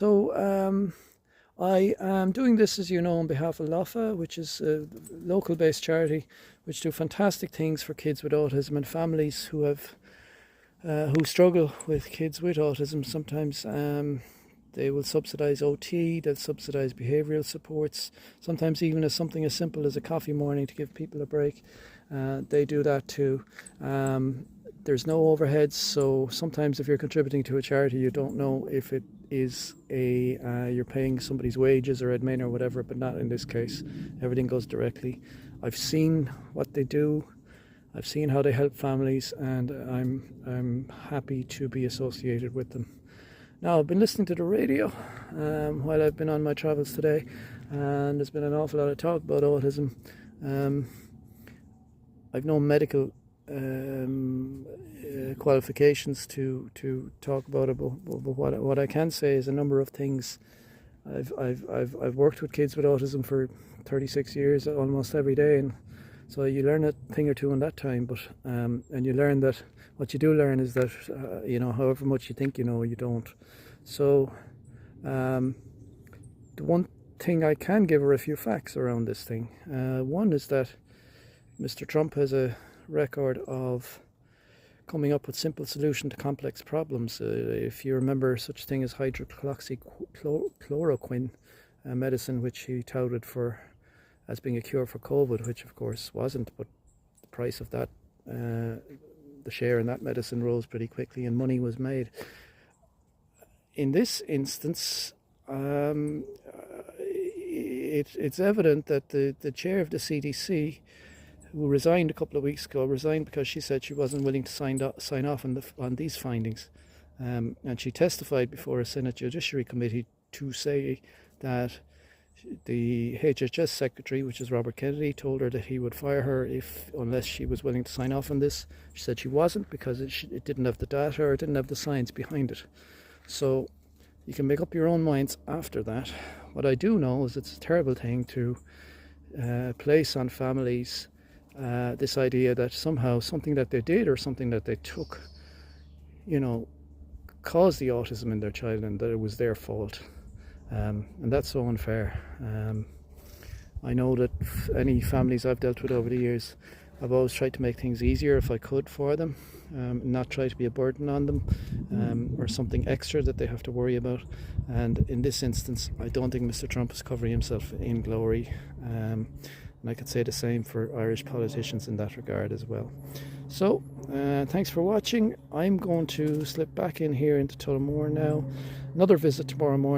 So I am doing this, as you know, on behalf of LAFA, which is a local-based charity, which do fantastic things for kids with autism and families who struggle with kids with autism. Sometimes they will subsidise OT, they'll subsidise behavioural supports, sometimes even as something as simple as a coffee morning to give people a break. They do that too. There's no overheads, so sometimes if you're contributing to a charity, you don't know if it is you're paying somebody's wages or admin or whatever, but not in this case. Everything goes directly. I've seen what they do. I've seen how they help families, and I'm happy to be associated with them. Now, I've been listening to the radio while I've been on my travels today, and there's been an awful lot of talk about autism. I've no medical qualifications to talk about it, but what I can say is a number of things. I've worked with kids with autism for 36 years, almost every day, and so you learn a thing or two in that time. But and you learn that what you do learn is that however much you think you know, you don't. So the one thing I can give are a few facts around this thing. One is that Mr. Trump has a record of coming up with simple solution to complex problems. If you remember such thing as hydroxychloroquine, a medicine which he touted for as being a cure for COVID, which of course wasn't, but the price of that, the share in that medicine rose pretty quickly and money was made. In this instance, it's evident that the chair of the CDC, who resigned a couple of weeks ago, resigned because she said she wasn't willing to sign off on these findings. And she testified before a Senate Judiciary Committee to say that the HHS secretary, which is Robert Kennedy, told her that he would fire her unless she was willing to sign off on this. She said she wasn't because it didn't have the data or it didn't have the science behind it. So you can make up your own minds after that. What I do know is it's a terrible thing to place on families this idea that somehow something that they did or something that they took, caused the autism in their child and that it was their fault. And that's so unfair. I know that any families I've dealt with over the years, I've always tried to make things easier if I could for them, not try to be a burden on them or something extra that they have to worry about. And in this instance, I don't think Mr. Trump is covering himself in glory. And I could say the same for Irish politicians in that regard as well. So, thanks for watching. I'm going to slip back in here into Tullamore now. Another visit tomorrow morning.